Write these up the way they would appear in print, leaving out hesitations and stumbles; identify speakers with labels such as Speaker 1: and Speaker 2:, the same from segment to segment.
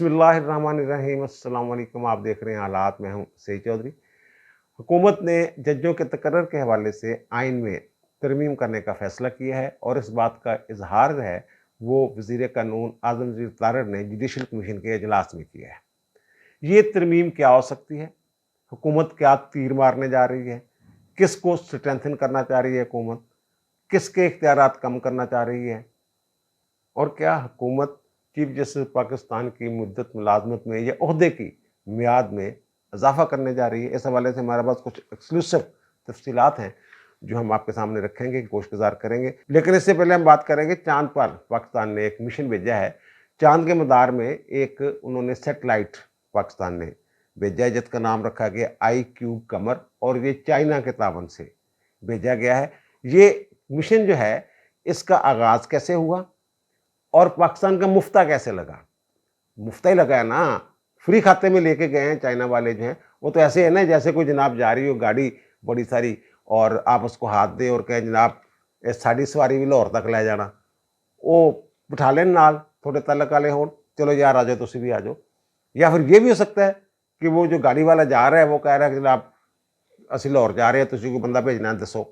Speaker 1: बिस्मिल्लाहिर्रहमानिर्रहीम। अस्सलाम वालेकुम। आप देख रहे हैं हालात। मैं हूं सईद चौधरी। हुकूमत ने जजों के तकर्रर के हवाले से आइन में तरमीम करने का फैसला किया है और इस बात का इजहार है वो वज़ीर कानून आज़म वज़ीर तारड़ ने जुडिशल कमीशन के इजलास में किया है। ये तरमीम क्या हो सकती है? हुकूमत क्या तीर मारने जा रही है? किसको स्ट्रेंथन करना चाह रही है हुकूमत? किसके इख्तियारात कम करना चाह रही है? और क्या हुकूमत चीफ जस्टिस पाकिस्तान की मुद्दत मुलाजमत में या ओहदे की मियाद में इजाफा करने जा रही है? इस हवाले से हमारे पास कुछ एक्सक्लूसिव तफसीलात हैं जो हम आपके सामने रखेंगे, कोशिश करेंगे। लेकिन इससे पहले हम बात करेंगे चांद पर पाकिस्तान ने एक मिशन भेजा है। चांद के मदार में एक उन्होंने सेटेलाइट पाकिस्तान ने भेजा है जिसका नाम रखा गया IQ कमर, और ये चाइना के तावन से भेजा गया है। ये मिशन जो है इसका आगाज कैसे हुआ और पाकिस्तान का मुफ्ता कैसे लगा? मुफ्ता ही लगा है ना, फ्री खाते में लेके गए हैं चाइना वाले जो हैं। वो तो ऐसे है ना जैसे कोई जनाब जा रही हो गाड़ी बड़ी सारी और आप उसको हाथ दें और कहें जनाब साड़ी सवारी भी लाहौर तक ले जाना, वो बिठा लें नाल थोड़े तलक वाले हो, चलो यार आ जाओ तुसी भी आ जाओ। या फिर ये भी हो सकता है कि वो जो गाड़ी वाला जा रहा है वो कह रहा है कि जनाब असी लाहौर जा रहे हैं, तुसी को बंदा भेजना दसो,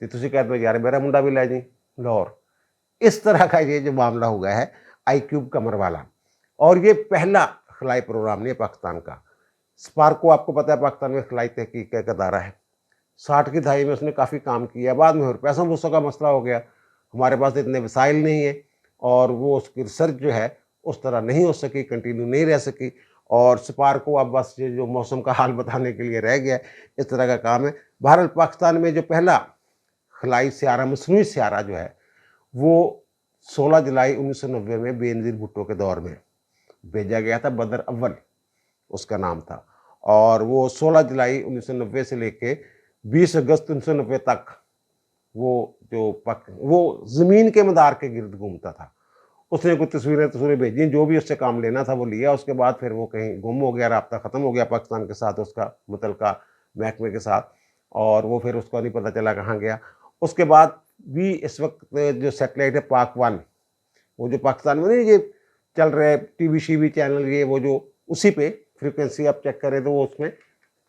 Speaker 1: तो तुसी कहते हो यार मेरा मुंडा भी लै जी लाहौर। इस तरह का ये जो मामला हुआ है IQ कमर वाला। और ये पहला खलाई प्रोग्राम नहीं है पाकिस्तान का। स्पार्को आपको पता है पाकिस्तान में खलाई तहकीक का एक अदारा है। 60 की दहाई में उसने काफ़ी काम किया, बाद में और पैसों वैसों का मसला हो गया, हमारे पास इतने वसाइल नहीं है और वो उसकी रिसर्च जो है उस तरह नहीं हो सकी, कंटिन्यू नहीं रह सकी। और स्पार्को अब बस ये जो मौसम का हाल बताने के लिए रह गया, इस तरह का काम है। बहरहाल पाकिस्तान में जो पहला खलाई सियारा मसनूई सियारा जो है वो 16 जुलाई 1990 में बेनज़ीर भुट्टो के दौर में भेजा गया था। बदर अव्वल उसका नाम था और वो 16 जुलाई 1990 से लेके 20 अगस्त 1990 तक वो ज़मीन के मदार के गिर्द घूमता था। उसने कुछ तस्वीरें भेजी, जो भी उससे काम लेना था वो लिया। उसके बाद फिर वो कहीं गुम हो गया, राब्ता ख़त्म हो गया पाकिस्तान के साथ, उसका मुतलका महकमे के साथ, और वो फिर उसका नहीं पता चला कहाँ गया। उसके बाद भी इस वक्त जो सेटेलाइट है पाक-1, वो जो पाकिस्तान में नहीं ये चल रहे टीवी शीवी चैनल, ये वो जो उसी पे फ्रीक्वेंसी आप चेक करें तो वो उसमें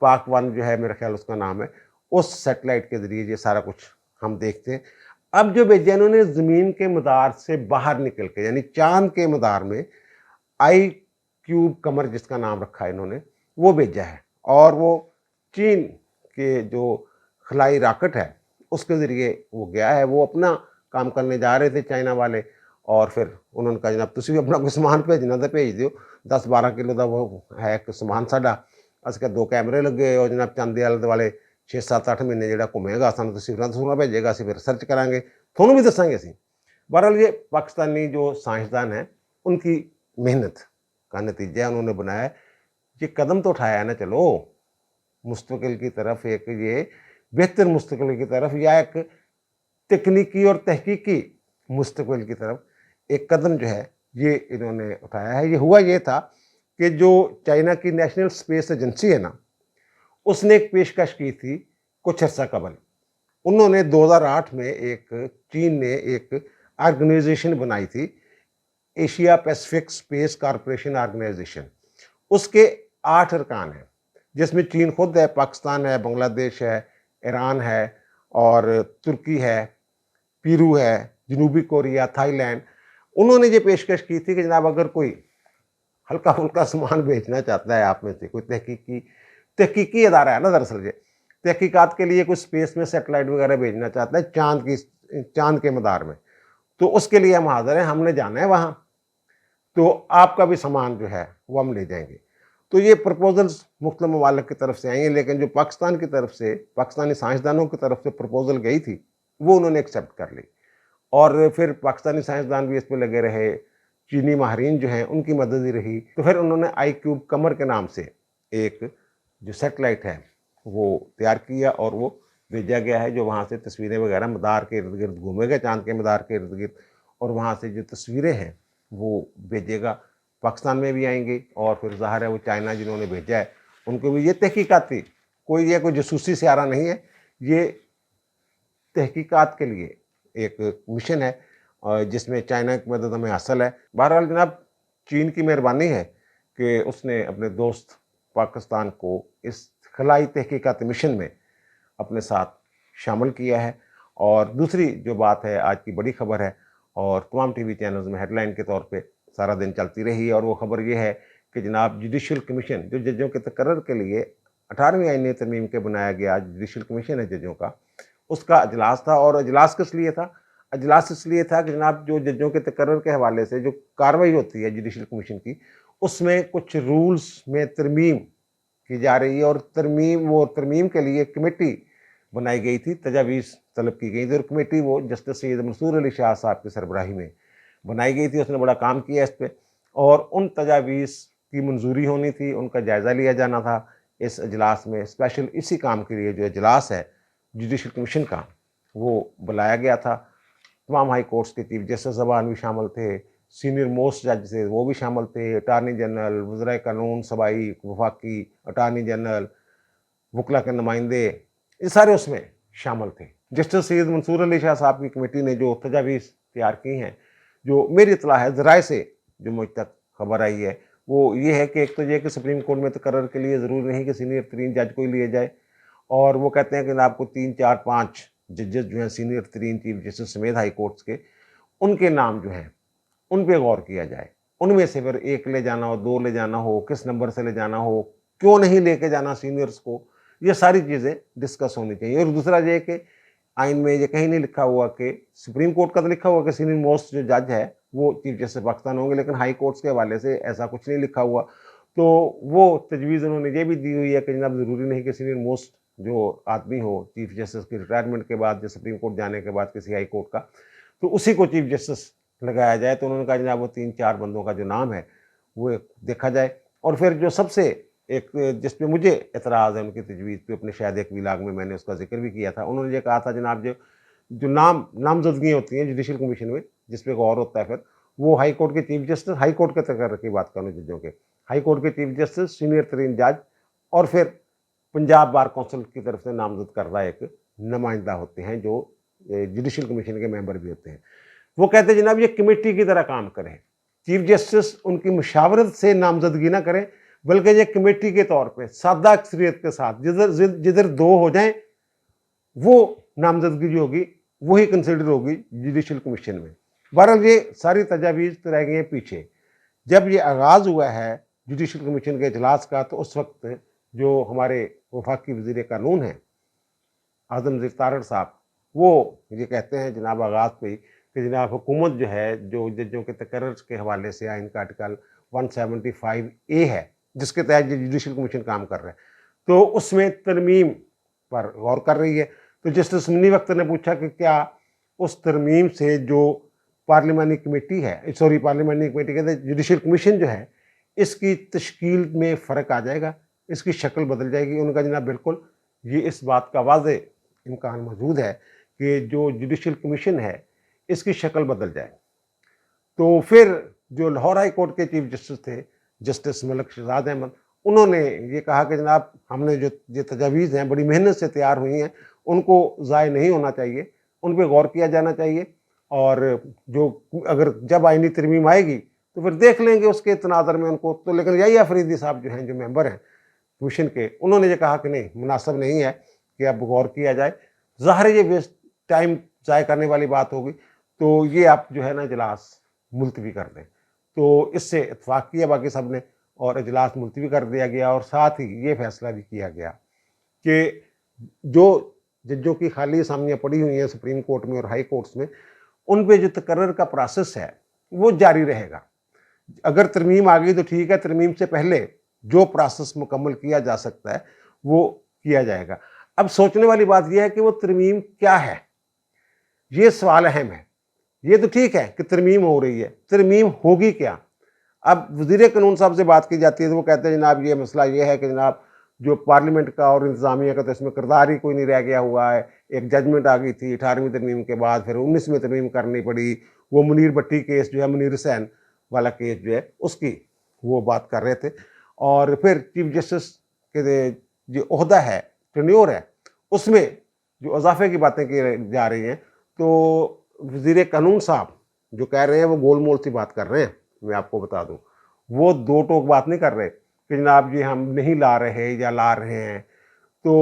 Speaker 1: पाक-1 जो है मेरा ख्याल उसका नाम है, उस सेटेलाइट के ज़रिए ये सारा कुछ हम देखते हैं। अब जो भेजा इन्होंने ज़मीन के मदार से बाहर निकल के, यानी चांद के मदार में IQ कमर जिसका नाम रखा है इन्होंने, वो भेजा है। और वो चीन के जो खलाई रॉकेट है उसके ज़रिए वो गया है। वो अपना काम करने जा रहे थे चाइना वाले, और फिर उन्होंने कहा जनाब तुसी भी अपना कोई समान भेजना तो भेज दियो। 10-12 किलो का वो है एक समान साडा, असके 2 कैमरे लगे और जनाब चंद दे आले दुआले 6-7-8 महीने जिहड़ा घुमेगा, सानूं तस्वीरां तसूरां भेजेगा, असीं फिर रिसर्च करांगे, तुहानूं भी दसांगे असीं। बहरहाल ये पाकिस्तानी जो साइंसदान हैं उनकी मेहनत का नतीजा उन्होंने बनाया है। ये कदम तो उठाया है ना, चलो मुस्तकिल की तरफ, एक ये बेहतर मुस्तकिल की तरफ या एक तकनीकी और तहकीकी मुस्तकबिल की तरफ एक कदम जो है ये इन्होंने उठाया है। ये हुआ ये था कि जो चाइना की नेशनल स्पेस एजेंसी है ना, उसने एक पेशकश की थी कुछ अर्सा कबल। उन्होंने 2008 में चीन ने एक ऑर्गेनाइजेशन बनाई थी, Asia Pacific space corporation organisation. उसके 8 अरकान हैं जिसमें चीन खुद है, पाकिस्तान है, बांग्लादेश है, ईरान है और तुर्की है, पेरू है, जनूबी कोरिया, थाईलैंड। उन्होंने ये पेशकश की थी कि जनाब अगर कोई हल्का फुल्का सामान बेचना चाहता है आप में से, कोई तहकीकी अदारा है ना, दरअसल ये तहकीकात के लिए कोई स्पेस में सेटेलाइट वगैरह भेजना चाहता है चांद के मदार में, तो उसके लिए हम हाजिर हैं, हमने जाना है वहाँ, तो आपका भी सामान जो है वो हम ले जाएंगे। तो ये प्रपोजल्स मुख्तलिफ ममालिक की तरफ से आई हैं, लेकिन जो पाकिस्तान की तरफ से, पाकिस्तानी साइंसदानों की तरफ से प्रपोजल गई थी वो उन्होंने एक्सेप्ट कर ली। और फिर पाकिस्तानी साइंसदान भी इस पर लगे रहे, चीनी माहरीन जो हैं उनकी मदद ही रही। तो फिर उन्होंने IQ कमर के नाम से एक जो सेटेलाइट है वो तैयार किया और वो भेजा गया है, जो वहाँ से तस्वीरें वगैरह मदार के इर्द गिर्द घूमेगा, चांद के मदार के इर्द गिर्द, और वहाँ से जो तस्वीरें हैं वो भेजेगा, पाकिस्तान में भी आएंगी। और फिर ज़ाहिर है वो चाइना जिन्होंने भेजा है उनको भी ये तहकीकाती, कोई जासूसी सियारा नहीं है, ये तहकीकात के लिए एक मिशन है जिसमें चाइना की मदद हमें हासिल है। बहरहाल जनाब चीन की मेहरबानी है کہ اس نے اپنے دوست پاکستان کو اس خلائی تحقیقات مشن میں اپنے ساتھ شامل کیا ہے۔ اور دوسری جو بات ہے، آج کی بڑی خبر ہے اور تمام ٹی وی چینلز میں ہیڈ لائن کے طور پہ سارا دن چلتی رہی ہے، اور وہ خبر یہ ہے کہ جناب جوڈیشل کمیشن جو ججوں کے تقرر کے لیے 18ویں آئینی ترمیم کے بنایا گیا جوڈیشل کمیشن ہے ججوں کا، اس کا اجلاس تھا۔ اور اجلاس کس لیے تھا؟ اجلاس اس لیے تھا کہ جناب جو ججوں کے تقرر کے حوالے سے جو کارروائی ہوتی ہے جوڈیشل کمیشن کی، اس میں کچھ رولز میں ترمیم کی جا رہی ہے، اور ترمیم کے لیے کمیٹی بنائی گئی تھی، تجاویز طلب کی گئی تھی، اور کمیٹی وہ جسٹس سید منصور علی شاہ صاحب کی سربراہی میں بنائی گئی تھی۔ اس نے بڑا کام کیا اس پہ، اور ان تجاویز کی منظوری ہونی تھی، ان کا جائزہ لیا جانا تھا اس اجلاس میں۔ اسپیشل اسی کام کے لیے جو اجلاس ہے جوڈیشل کمیشن کا وہ بلایا گیا تھا۔ تمام ہائی کورٹس کے چیف جسٹس زبان بھی شامل تھے، سینئر موسٹ جج تھے وہ بھی شامل تھے، اٹارنی جنرل، وزرائے قانون صوبائی وفاقی، اٹارنی جنرل، وکلا کے نمائندے، یہ سارے اس میں شامل تھے۔ جسٹس سید منصور علی شاہ صاحب کی کمیٹی نے جو تجاویز تیار کی ہیں، جو میری اطلاع ہے ذرائع سے جو مجھ تک خبر آئی ہے، وہ یہ ہے کہ ایک تو یہ کہ سپریم کورٹ میں تقرر کے لیے ضروری نہیں کہ سینئر ترین جج کو ہی لیے جائے، اور وہ کہتے ہیں کہ آپ کو 3 4 5 ججز جو ہیں سینئر ترین چیف جسٹس سمیت ہائی کورٹس کے، ان کے نام جو ہیں ان پہ غور کیا جائے۔ ان میں سے پھر 1 لے جانا ہو، 2 لے جانا ہو، کس نمبر سے لے جانا ہو، کیوں نہیں لے کے جانا سینئرز کو، یہ ساری چیزیں ڈسکس ہونی چاہیے۔ اور دوسرا یہ کہ آئین میں یہ کہیں نہیں لکھا ہوا کہ سپریم کورٹ کا تو لکھا ہوا کہ سینئر موسٹ جو جج ہے وہ چیف جسٹس پاکستان ہوں گے، لیکن ہائی کورٹس کے حوالے سے ایسا کچھ نہیں لکھا ہوا۔ تو وہ تجویز انہوں نے یہ بھی دی ہوئی ہے کہ جناب ضروری نہیں کہ سینئر موسٹ جو آدمی ہو چیف جسٹس کی ریٹائرمنٹ کے بعد یا سپریم کورٹ جانے کے بعد کسی ہائی کورٹ کا، تو اسی کو چیف جسٹس لگایا جائے۔ تو انہوں نے کہا جناب وہ 3 4 بندوں کا جو نام ہے وہ دیکھا جائے۔ اور پھر جو سب سے ایک جس پہ مجھے اعتراض ہے ان کی تجویز پہ، اپنے شاید ایک ویلاگ میں نے اس کا ذکر بھی کیا تھا، انہوں نے یہ کہا تھا جناب جو نامزدگیاں ہوتی ہیں جوڈیشل کمیشن میں جس پہ غور ہوتا ہے، پھر وہ ہائی کورٹ کے چیف جسٹس، ہائی کورٹ کے تقرر کی بات کروں ججوں کے، ہائی کورٹ کے چیف جسٹس، سینئر ترین جج، اور پھر پنجاب بار کونسل کی طرف سے نامزد کردہ ایک نمائندہ ہوتے ہیں جو جوڈیشل کمیشن کے ممبر بھی ہوتے ہیں۔ وہ کہتے ہیں جناب یہ کمیٹی کی طرح کام کریں، چیف جسٹس ان کی مشاورت سے نامزدگی نہ کریں، بلکہ یہ کمیٹی کے طور پہ سادہ اکثریت کے ساتھ جدھر 2 ہو جائیں وہ نامزدگی جو ہوگی وہی کنسیڈر ہوگی جوڈیشل کمیشن میں۔ بہرحال یہ ساری تجاویز تو رہ گئی ہیں پیچھے۔ جب یہ آغاز ہوا ہے جوڈیشل کمیشن کے اجلاس کا، تو اس وقت جو ہمارے وفاقی وزیر قانون ہیں اعظم وزیر طارڑ صاحب، وہ یہ کہتے ہیں جناب آغاز پہ ہی کہ جناب حکومت جو ہے جو ججوں کے تقرر کے حوالے سے آئین کا آرٹیکل 175A ہے جس کے تحت یہ جوڈیشل کمیشن کام کر رہا ہے، تو اس میں ترمیم پر غور کر رہی ہے۔ تو جسٹس منی وقت نے پوچھا کہ کیا اس ترمیم سے جو پارلیمانی کمیٹی کہتے ہیں جوڈیشل کمیشن جو ہے اس کی تشکیل میں فرق آ جائے گا، اس کی شکل بدل جائے گی؟ ان کا جناب بالکل یہ اس بات کا واضح امکان موجود ہے کہ جو جوڈیشل کمیشن ہے اس کی شکل بدل جائے۔ تو پھر جو لاہور ہائی کورٹ کے چیف جسٹس تھے جسٹس ملک شہزاد احمد، انہوں نے یہ کہا کہ جناب ہم نے جو یہ تجاویز ہیں بڑی محنت سے تیار ہوئی ہیں، ان کو ضائع نہیں ہونا چاہیے، ان پہ غور کیا جانا چاہیے، اور جو اگر جب آئینی ترمیم آئے گی تو پھر دیکھ لیں گے اس کے تناظر میں ان کو۔ تو لیکن یہی آفریدی صاحب جو ہیں جو ممبر ہیں کمیشن کے، انہوں نے یہ کہا کہ نہیں، مناسب نہیں ہے کہ اب غور کیا جائے، ظاہر یہ ویسٹ ٹائم ضائع کرنے والی بات ہوگی، تو یہ آپ جو ہے نا اجلاس ملتوی کر دیں۔ تو اس سے اتفاق کیا باقی سب نے، اور اجلاس ملتوی کر دیا گیا، اور ساتھ ہی یہ فیصلہ بھی کیا گیا کہ جو ججوں کی خالی اسامیاں پڑی ہوئی ہیں سپریم کورٹ میں اور ہائی کورٹس میں، ان پہ جو تقرر کا پروسیس ہے وہ جاری رہے گا۔ اگر ترمیم آ گئی تو ٹھیک ہے، ترمیم سے پہلے جو پروسیس مکمل کیا جا سکتا ہے وہ کیا جائے گا۔ اب سوچنے والی بات یہ ہے کہ وہ ترمیم کیا ہے، یہ سوال اہم ہے۔ یہ تو ٹھیک ہے کہ ترمیم ہو رہی ہے، ترمیم ہوگی کیا؟ اب وزیر قانون صاحب سے بات کی جاتی ہے تو وہ کہتے ہیں جناب یہ مسئلہ یہ ہے کہ جناب جو پارلیمنٹ کا اور انتظامیہ کا تو اس میں کردار ہی کوئی نہیں رہ گیا ہوا ہے۔ ایک ججمنٹ آ گئی تھی 18ویں ترمیم کے بعد، پھر 19ویں ترمیم کرنی پڑی، وہ منیر بٹی کیس جو ہے، منیر حسین والا کیس جو ہے، اس کی وہ بات کر رہے تھے۔ اور پھر چیف جسٹس کے جو عہدہ ہے، ٹینیور ہے، اس میں جو اضافے کی باتیں کی جا رہی ہیں، تو وزیر قانون صاحب جو کہہ رہے ہیں وہ گول مول سی بات کر رہے ہیں۔ میں آپ کو بتا دوں، وہ دو ٹوک بات نہیں کر رہے کہ جناب جی ہم نہیں لا رہے یا لا رہے ہیں. تو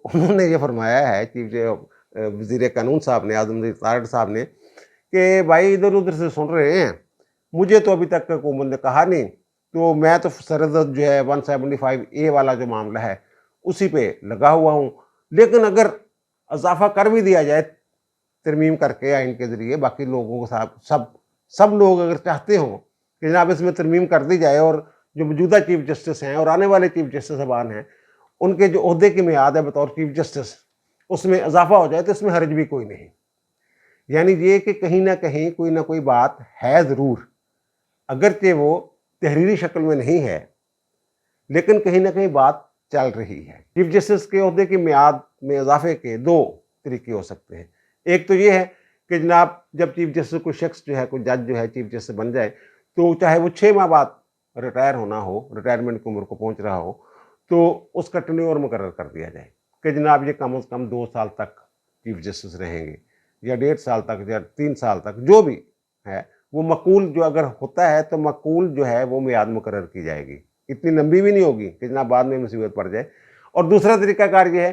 Speaker 1: انہوں نے یہ فرمایا ہے چیف وزیر قانون صاحب نے، اعظم طارق صاحب نے، کہ بھائی ادھر ادھر سے سن رہے ہیں، مجھے تو ابھی تک حکومت نے کہا نہیں، تو میں تو سرحد جو ہے 175A والا جو معاملہ ہے اسی پہ لگا ہوا ہوں. لیکن اگر اضافہ کر بھی دیا جائے ترمیم کر کے آئین کے ذریعے، باقی لوگوں کے ساتھ سب لوگ اگر چاہتے ہوں کہ جناب اس میں ترمیم کر دی جائے، اور جو موجودہ چیف جسٹس ہیں اور آنے والے چیف جسٹس صاحبان ہیں ان کے جو عہدے کی میعاد ہے بطور چیف جسٹس اس میں اضافہ ہو جائے تو اس میں حرج بھی کوئی نہیں. یعنی یہ کہ کہیں نہ کہیں کوئی نہ کوئی بات ہے ضرور، اگرچہ وہ تحریری شکل میں نہیں ہے لیکن کہیں نہ کہیں بات چل رہی ہے. چیف جسٹس کے عہدے کی میعاد میں اضافے کے دو طریقے ہو سکتے ہیں. ایک تو یہ ہے کہ جناب جب چیف جسٹس کوئی شخص جو ہے، کوئی جج جو ہے چیف جسٹس بن جائے، تو چاہے وہ 6 ماہ بعد ریٹائر ہونا ہو، ریٹائرمنٹ کی عمر کو پہنچ رہا ہو، تو اس کا ٹرنیور مقرر کر دیا جائے کہ جناب یہ کم از کم 2 سال تک چیف جسٹس رہیں گے، یا 1.5 سال تک، یا 3 سال تک، جو بھی ہے وہ معقول جو اگر ہوتا ہے تو معقول جو ہے وہ میعاد مقرر کی جائے گی. اتنی لمبی بھی نہیں ہوگی کہ جناب بعد میں مصیبت پڑ جائے. اور دوسرا طریقہ کار یہ ہے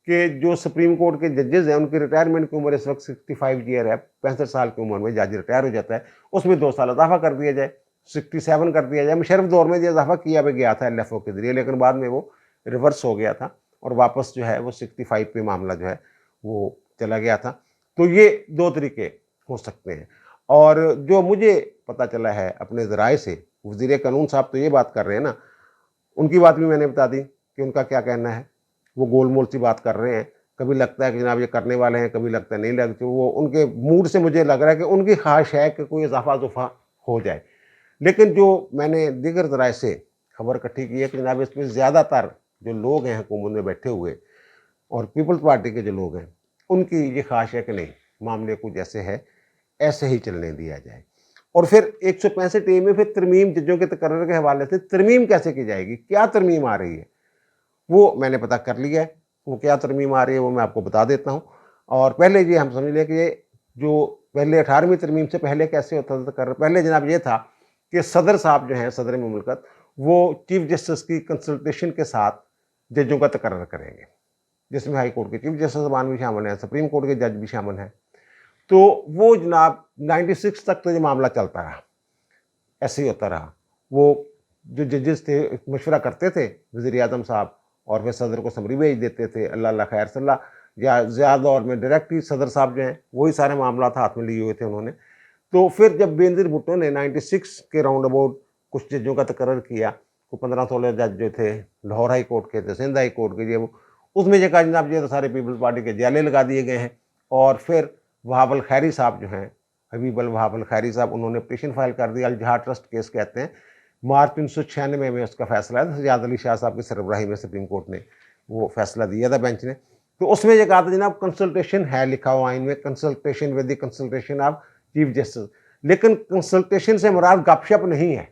Speaker 1: کہ جو سپریم کورٹ کے ججز ہیں ان کی ریٹائرمنٹ کی عمر اس وقت 65 ایئر ہے، 65 سال کی عمر میں جج ریٹائر ہو جاتا ہے، اس میں 2 سال اضافہ کر دیا جائے، 67 کر دیا جائے. مشرف دور میں یہ اضافہ کیا بھی گیا تھا LFO کے ذریعے، لیکن بعد میں وہ ریورس ہو گیا تھا اور واپس جو ہے وہ 65 پہ معاملہ جو ہے وہ چلا گیا تھا. تو یہ 2 طریقے ہو سکتے ہیں. اور جو مجھے پتہ چلا ہے اپنے ذرائع سے، وزیر قانون صاحب تو یہ بات کر رہے ہیں نا، ان کی بات بھی میں نے بتا دی کہ ان کا کیا کہنا ہے. وہ گول مول سی بات کر رہے ہیں، کبھی لگتا ہے کہ جناب یہ کرنے والے ہیں، کبھی لگتا ہے نہیں لگتے. وہ ان کے موڈ سے مجھے لگ رہا ہے کہ ان کی خواہش ہے کہ کوئی اضافہ ہو جائے. لیکن جو میں نے دیگر ذرائع سے خبر اکٹھی کی ہے کہ جناب اس میں زیادہ تر جو لوگ ہیں حکومت میں بیٹھے ہوئے اور پیپلز پارٹی کے جو لوگ ہیں ان کی یہ خواہش ہے کہ نہیں، معاملے کو جیسے ہے ایسے ہی چلنے دیا جائے. اور پھر 165A میں پھر ترمیم، ججوں کے تقرر کے حوالے سے ترمیم کیسے کی جائے گی، کیا ترمیم آ رہی ہے، وہ میں نے پتہ کر لیا ہے. وہ کیا ترمیم آ رہی ہے وہ میں آپ کو بتا دیتا ہوں. اور پہلے یہ ہم سمجھ لیں کہ یہ جو پہلے 18ویں ترمیم سے پہلے کیسے ہوتا تھا تقرر، پہلے جناب یہ تھا کہ صدر صاحب جو ہیں، صدر مملکت، وہ چیف جسٹس کی کنسلٹیشن کے ساتھ ججوں کا تقرر کریں گے، جس میں ہائی کورٹ کے چیف جسٹس صاحبان بھی شامل ہیں، سپریم کورٹ کے جج بھی شامل ہیں. تو وہ جناب 96 تک تو یہ معاملہ چلتا رہا، ایسے ہی ہوتا رہا. وہ جو ججز تھے مشورہ کرتے تھے وزیر اعظم صاحب، اور پھر صدر کو سمری بھیج دیتے تھے، اللہ اللہ خیر صلی اللہ، یا زیادہ دور میں ڈائریکٹ صدر صاحب جو ہیں وہی سارے معاملات ہاتھ میں لیے ہوئے تھے انہوں نے. تو پھر جب بینظیر بھٹو نے 96 کے راؤنڈ اباؤٹ کچھ ججوں کا تقرر کیا، کو 15-16 جج جو تھے لاہور ہائی کورٹ کے تھے، سندھ ہائی کورٹ کے، اس میں یہ کہا جناب یہ تو سارے پیپلز پارٹی کے جیلے لگا دیے گئے ہیں. اور پھر وہاب الخیری صاحب جو ہیں، حبیب الوہاب الخیری صاحب، انہوں نے پٹیشن فائل کر دی، الجہاد ٹرسٹ کیس کہتے ہیں. مارچ 1996 میں اس کا فیصلہ ہے، سجاد علی شاہ صاحب کی سربراہی میں سپریم کورٹ نے وہ فیصلہ دیا تھا بینچ نے. تو اس میں یہ کہا تھا جناب کنسلٹیشن ہے، لکھا ہوا آئین میں، consultation with the consultation of chief justice. لیکن کنسلٹیشن سے مراد گپ شپ نہیں ہے،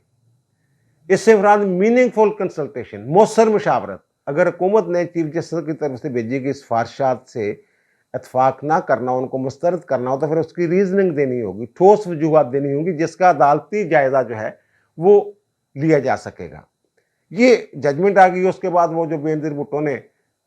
Speaker 1: اس سے مراد میننگ فل کنسلٹیشن، مؤثر مشاورت. اگر حکومت نے چیف جسٹس کی طرف سے بھیجی گئی سفارشات سے اتفاق نہ کرنا، ان کو مسترد کرنا ہو، تو پھر اس کی ریزننگ دینی ہوگی، ٹھوس وجوہات دینی ہوگی، جس کا عدالتی جائزہ جو ہے وہ لیا جا سکے گا. یہ ججمنٹ آ گئی. اس کے بعد وہ جو بینظیر بھٹو نے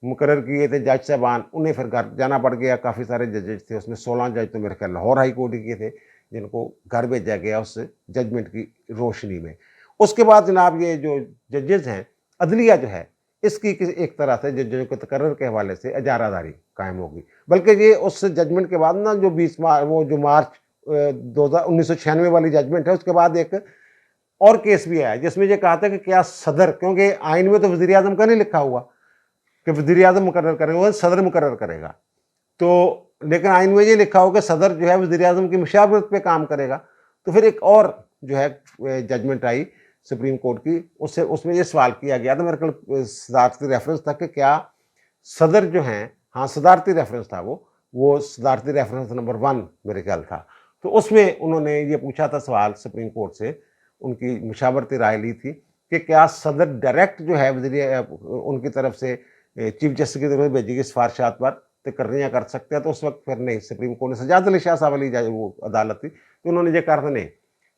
Speaker 1: مقرر کیے تھے جج صاحبان، انہیں پھر گھر جانا پڑ گیا. کافی سارے ججز تھے، اس میں 16 جج تو میرے خیال لاہور ہائی کورٹ کے تھے جن کو گھر بھیجا گیا اس ججمنٹ کی روشنی میں. اس کے بعد جناب یہ جو ججز ہیں، عدلیہ جو ہے اس کی ایک طرح سے ججوں کے تقرر کے حوالے سے اجارہ داری قائم ہوگی. بلکہ یہ اس ججمنٹ کے بعد نا جو 20 وہ جو مارچ 1996 والی ججمنٹ ہے، اس کے بعد ایک اور کیس بھی آیا جس میں یہ کہا تھا کہ کیا صدر، کیونکہ آئین میں تو وزیر اعظم کا نہیں لکھا ہوا کہ وزیر اعظم مقرر کرے گا، صدر مقرر کرے گا. تو لیکن آئین میں یہ لکھا ہو کہ صدر جو ہے وزیر اعظم کی مشاورت پہ کام کرے گا. تو پھر ایک اور جو ہے ججمنٹ آئی سپریم کورٹ کی، اس میں یہ سوال کیا گیا تھا، میرے خیال صدارتی ریفرنس تھا کہ کیا صدر جو ہیں، ہاں صدارتی ریفرنس تھا، وہ صدارتی ریفرنس نمبر 1 میرے خیال تھا. تو اس میں انہوں نے یہ پوچھا تھا سوال سپریم کورٹ سے، ان کی مشاورتی رائے لی تھی کہ کیا صدر ڈائریکٹ جو ہے ان کی طرف سے چیف جسٹس کی طرف سے بھیجی گئی سفارشات پر تقرریاں کر سکتے ہیں. تو اس وقت پھر نہیں، سپریم کورٹ نے، سجاد علی شاہ صاحب والی وہ عدالت تھی، تو انہوں نے یہ کہا تھا نہیں،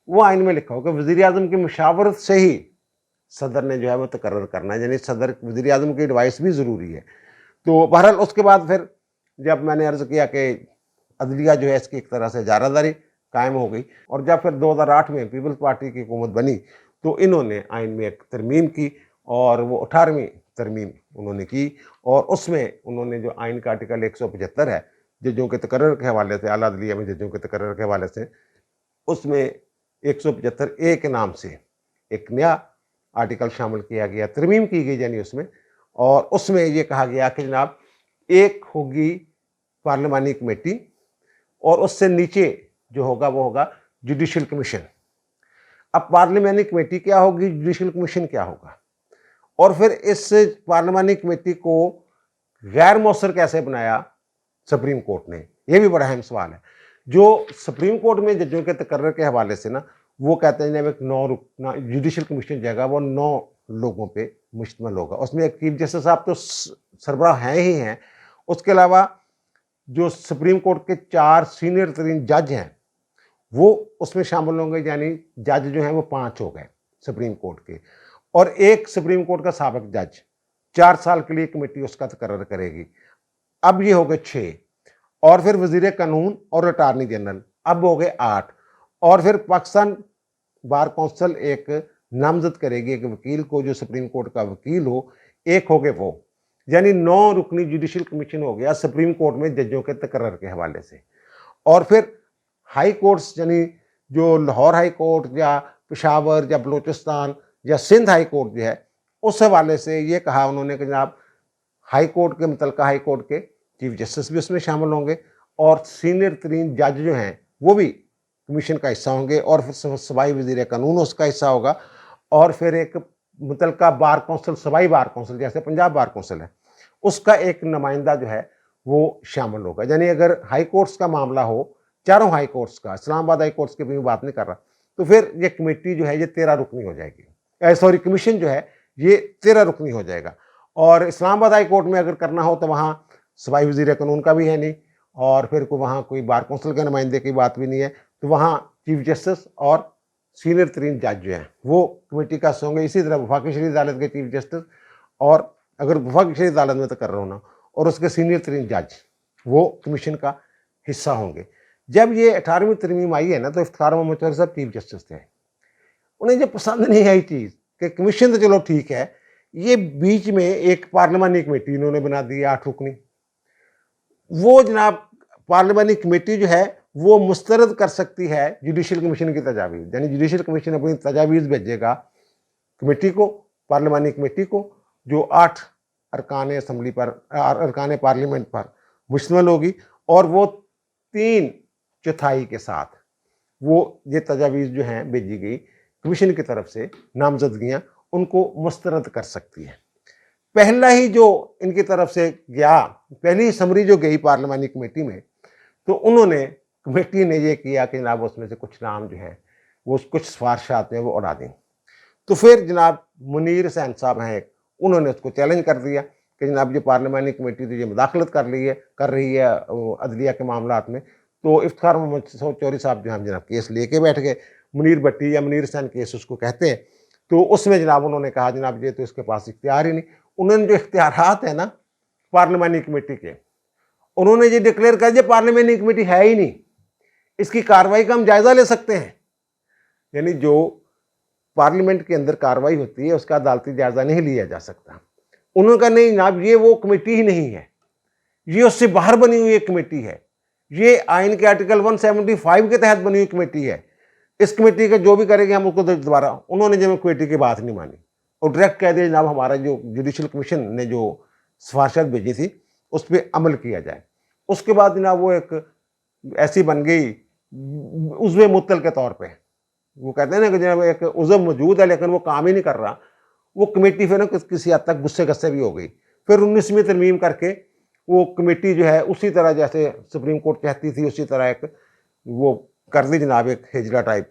Speaker 1: वो आइन में लिखा हो कि वज़ीर आज़म की मशावरत से ही सदर ने जो है वो तकर्रर करना है, यानी सदर वज़ीर आज़म की एडवाइस भी ज़रूरी है। तो बहरहाल उसके बाद फिर जब मैंने अर्ज़ किया कि अदलिया जो है इसकी एक तरह से इजारादारी कायम हो गई, और जब फिर 2008 में पीपल्स पार्टी की हुकूमत बनी तो इन्होंने आइन में एक तरमीम की, और वो 18वीं तरमीम उन्होंने की, और उसमें उन्होंने जो आइन का आर्टिकल 175 है जजों के तकर्रर के हवाले से, आला अदलिया में जजों के तकर्रर के हवाले से, उसमें 175 ए के नाम से एक नया आर्टिकल शामिल किया गया, तरमीम की गई यानी उसमें, और उसमें ये कहा गया कि जनाब एक होगी पार्लिमानी कमेटी, और उससे नीचे जो होगा वो होगा जुडिशल कमीशन। अब पार्लिमानी कमेटी क्या होगी, जुडिशल कमीशन क्या होगा, और फिर इस पार्लिमानी कमेटी को गैर मौसर कैसे बनाया सुप्रीम कोर्ट ने, यह भी बड़ा अहम सवाल है। जो सुप्रीम कोर्ट में जजों के तकर्रर के हवाले से ना, वो कहते हैं जब एक 9 जुडिशल कमीशन जाएगा वो 9 लोगों पे मुश्तमिल होगा, उसमें एक चीफ जस्टिस साहब तो सरबराह हैं ही हैं, उसके अलावा जो सुप्रीम कोर्ट के 4 सीनियर तरीन जज हैं वो उसमें शामिल होंगे, यानी जज जो हैं वो 5 हो गए सुप्रीम कोर्ट के, और एक सुप्रीम कोर्ट का साबिक जज 4 साल के लिए कमेटी उसका तकर्रर करेगी। अब ये हो गए 6, और फिर वजीर कानून और अटार्नी जनरल अब हो गए 8, और फिर पाकिस्तान बार कौंसिल एक नामजद करेगी एक वकील को जो सुप्रीम कोर्ट का वकील हो, एक हो गए वो, यानी 9 रुकनी जुडिशल कमीशन हो गया सुप्रीम कोर्ट में जजों के तकर्रर के हवाले से। और फिर हाई कोर्ट्स यानी जो लाहौर हाई कोर्ट या पेशावर या बलूचिस्तान या सिंध हाई कोर्ट जो है, उस हवाले से ये कहा उन्होंने कि जनाब हाई कोर्ट के मुतलका हाई कोर्ट के चीफ जस्टिस भी उसमें शामिल होंगे, और सीनियर तरीन जज जो हैं वो भी कमीशन का हिस्सा होंगे, और फिर सूबाई वज़ीर कानून उसका हिस्सा होगा, और फिर एक मुतलका बार कौंसिल, सूबाई बार कौंसिल जैसे पंजाब बार कौंसिल है, उसका एक नुमाइंदा जो है वो शामिल होगा। यानी अगर हाई कोर्ट्स का मामला हो, चारों हाई कोर्ट्स का, इस्लामाबाद हाई कोर्ट्स की भी बात नहीं कर रहा, तो फिर ये कमेटी जो है ये 13 रुकनी हो जाएगी, सॉरी कमीशन जो है ये 13 रुकनी हो जाएगा। और इस्लामाबाद हाई कोर्ट में अगर करना हो तो वहाँ सूबाई वज़ीर कानून का भी है नहीं, और फिर वहाँ कोई बार कौंसिल के नुमाइंदे की बात भी नहीं है, तो वहाँ चीफ जस्टिस और सीनियर तरीन जज जो हैं वो कमेटी का हिस्सा होंगे। इसी तरह वफाकी शरीय अदालत के चीफ जस्टिस, और अगर वफाकी शरीय अदालत में तकर्रर होना, और उसके सीनियर तरीन जज वो कमीशन का हिस्सा होंगे। जब ये 18वीं तरमीम आई है ना, तो इफ्तिखार मोहम्मद चौधरी साहब चीफ जस्टिस थे, उन्हें जब पसंद नहीं आई चीज़ कि कमीशन तो चलो ठीक है, ये बीच में एक पार्लिमानी कमेटी इन्होंने बना दी 8 रुकनी, वो जनाब पार्लिमानी कमेटी जो है वो मुस्तरद कर सकती है जुडिशल कमीशन की तजावीज़, यानी जुडिशल कमीशन अपनी तजावीज़ भेजेगा कमेटी को, पार्लिमानी कमेटी को, जो 8 अरकान असम्बली पर, अरकान पार्लियामेंट पर मुश्तमिल होगी, और वो 3/4 के साथ वो ये तजावीज़ जो हैं भेजी गई कमीशन की तरफ से, नामजदगियाँ उनको मुस्तरद कर सकती है। पहला ही जो इनकी तरफ से गया, पहली समरी जो गई पार्लिमानी कमेटी में, तो उन्होंने कमेटी ने ये किया कि जनाब उसमें से कुछ नाम जो हैं वो कुछ सिफारिशात में वो उड़ा दें। तो फिर जनाब मुनीर हुसैन साहब हैं एक, उन्होंने उसको चैलेंज कर दिया कि जनाब ये पार्लिमानी कमेटी तो ये मुदाखलत कर रही है अदलिया के मामलात में। तो इफ्तिखार मोहम्मद चौधरी साहब जो हम जनाब केस लेके बैठ गए, मुनीर भट्टी या मुनीर हुसैन केस उसको कहते हैं। तो उसमें जनाब उन्होंने कहा जनाब ये तो इसके पास इख्तियार ही नहीं। उन्होंने जो इख्तियारात है ना पार्लिमानी कमेटी के, उन्होंने ये डिक्लेयर कर दिया पार्लिमानी कमेटी है ही नहीं, इसकी कार्रवाई का हम जायजा ले सकते हैं। यानी जो पार्लियामेंट के अंदर कार्रवाई होती है उसका अदालती जायजा नहीं लिया जा सकता। उन्होंने कहा नहीं जनाब ये वो कमेटी ही नहीं है, ये उससे बाहर बनी हुई एक कमेटी है, ये आइन के आर्टिकल 175 के तहत बनी हुई कमेटी है, इस कमेटी का जो भी करेंगे हम उसको दोबारा। उन्होंने जब कमेटी की बात नहीं मानी और डायरेक्ट कह दिया जनाब हमारा जो जुडिशल कमीशन ने जो सिफारिशात भेजी थी उस पर अमल किया जाए। उसके बाद जनाब वो एक ऐसी बन गई उज़्व मुत्तल के तौर पे, वो कहते हैं ना कि जनाब एक उज़्व मौजूद है लेकिन वो काम ही नहीं कर रहा। वो कमेटी फिर ना किसी हद तक गुस्से गस्से भी हो गई। फिर 19वीं तरमीम करके वो कमेटी जो है उसी तरह जैसे सुप्रीम कोर्ट चाहती थी उसी तरह एक वो कर दी जनाब, एक हिजरा टाइप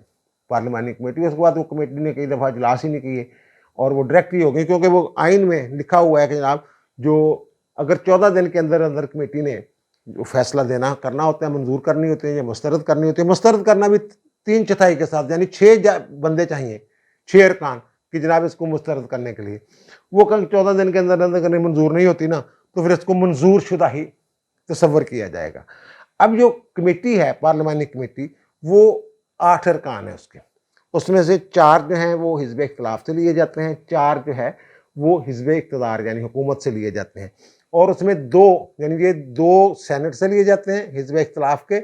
Speaker 1: पार्लिमानी कमेटी। उसके बाद वो कमेटी ने कई दफ़ा इजलास ही नहीं किए और वो डायरेक्ट ही हो गई, क्योंकि वो आइन में लिखा हुआ है कि जनाब जो अगर 14 दिन के अंदर अंदर कमेटी ने जो फैसला देना करना होता है, मंजूर करनी होती है या मुस्तरद करनी होती है। मुस्तरद करना भी 3/4 के साथ, यानी 6 बंदे चाहिए, 6 अरकान कि जनाब इसको मुस्तरद करने के लिए। वो कल 14 दिन के अंदर अंदर करने मंजूर नहीं होती ना, तो फिर इसको मंजूर शुदा ही तसव्वुर किया जाएगा। अब जो कमेटी है, पार्लिमानी कमेटी, वो 8 अरकान है उसके, उसमें से 4 जो हैं वो हिज़्ब इख्तिलाफ से लिए जाते हैं, 4 जो है वो हिज़्ब इक़्तिदार यानी हुकूमत से लिए जाते हैं, और उसमें 2 यानी ये 2 सेनेट से लिए जाते हैं हिज़्ब इख्तिलाफ के,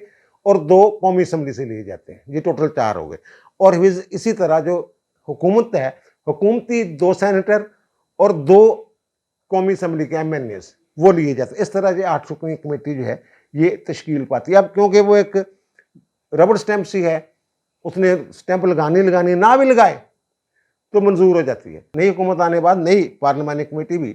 Speaker 1: और 2 कौमी असम्बली से लिए जाते हैं। ये टोटल 4 हो गए। और इसी तरह जो हुकूमत है, हुकूमती 2 सेनेटर और 2 कौमी असम्बली के MNAs वो लिए जाते हैं। इस तरह ये 8 रुकनी कमेटी जो है ये तश्कील पाती है। अब क्योंकि वो एक रबड़ स्टैंप सी है, उसने स्टैंप लगानी ना भी लगाए तो मंजूर हो जाती है। नई हुकूमत आने के बाद नई पार्लिमानी कमेटी भी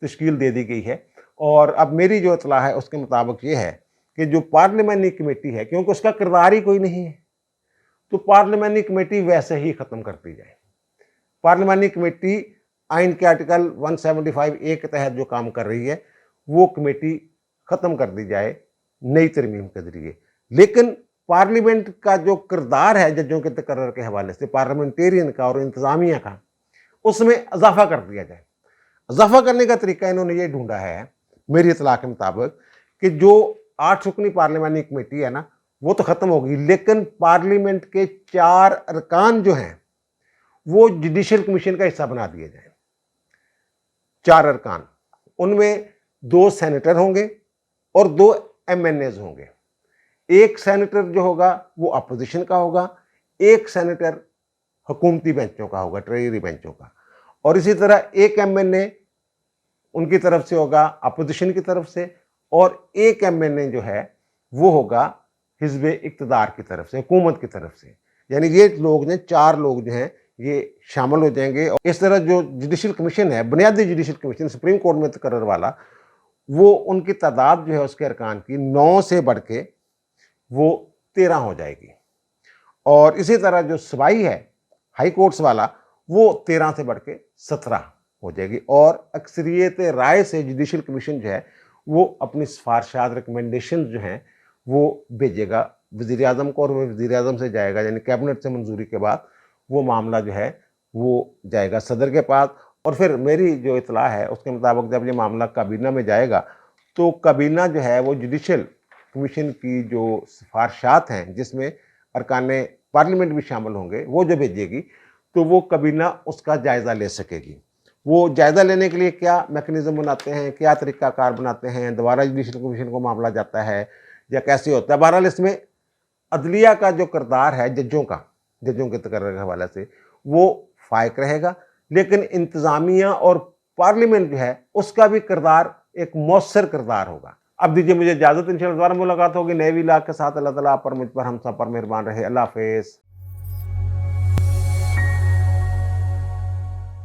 Speaker 1: तश्कील दे दी गई है। और अब मेरी जो इतला है उसके मुताबिक ये है कि जो पार्लिमानी कमेटी है, क्योंकि उसका किरदार ही कोई नहीं है, तो पार्लिमानी कमेटी वैसे ही ख़त्म कर दी जाए। पार्लिमानी कमेटी आइन के आर्टिकल 175A के तहत जो काम कर रही है वो कमेटी ख़त्म कर दी जाए नई तरमीम के ज़रिए। लेकिन पार्लियामेंट का जो किरदार है जजों के तकर्रर के हवाले से, पार्लियामेंटेरियन का और इंतज़ामिया का, उसमें इजाफा कर दिया जाए। इजाफा करने का तरीका इन्होंने ये ढूंढा है मेरी इतला के मुताबिक कि जो 8 रुकनी पार्लिमानी कमेटी है ना, वो तो ख़त्म होगी, लेकिन पार्लियामेंट के 4 अरकान जो हैं वो जुडिशल कमीशन का हिस्सा बना दिए जाए। 4 अरकान, उनमें 2 सेनेटर होंगे और 2 MNAs होंगे। एक सेनेटर जो होगा वो अपोजिशन का होगा, एक सेनेटर हुकूमती बेंचों का होगा, ट्रेजरी बेंचों का, और इसी तरह एक MNA उनकी तरफ से होगा अपोजिशन की तरफ से, और एक MNA जो है वो होगा हिज़्ब इक़्तिदार की तरफ से, हुकूमत की तरफ से। यानी ये लोग ने 4 लोग जो हैं ये शामिल हो जाएंगे। और इस तरह जो जुडिशल कमीशन है, बुनियादी जुडिशल कमीशन सुप्रीम कोर्ट में तकर्रर वाला, वो उनकी तादाद जो है उसके अरकान की 9 से बढ़ के वो 13 हो जाएगी। और इसी तरह जो सूबाई है हाई कोर्ट्स वाला, वो 13 से बढ़ के 17 हो जाएगी। और अक्सरियत राय से जुडिशल कमीशन जो है वो अपनी सिफारशात, रिकमेंडेशन जो हैं वो भेजेगा वज़ीर आज़म को, और वो वज़ीर आज़म से जाएगा, यानी कैबिनेट से मंजूरी के बाद वो मामला जो है वो जाएगा सदर के पास। और फिर मेरी जो इतला है उसके मुताबिक जब ये मामला काबीना में जाएगा तो काबीना जो है वो जुडिशल कमीशन की जो सिफारशात हैं, जिसमें अरकान पार्लियामेंट भी शामिल होंगे, वो जो भेजेगी तो वो काबीना उसका जायज़ा ले सकेगी। वो जायज़ा लेने के लिए क्या मैकेनिज़्म बनाते हैं, क्या तरीक़ाकार बनाते हैं, दोबारा जुडिशल कमीशन को मामला जाता है या कैसे होता है। बहरहाल इसमें अदलिया का जो किरदार है जजों के तकर्रर के हवाले से वो फायक रहेगा, लेकिन इंतज़ामिया और पार्लियामेंट जो है उसका भी किरदार एक मौसर किरदार होगा। अब दीजिए मुझे इजाज़त, इंशाअल्लाह दोबारा मुलाकात होगी नए विलाग के साथ। अल्लाह ताला आप पर, मुझ पर, हम सब पर मेहरबान रहे। अल्लाह हाफ़िज़।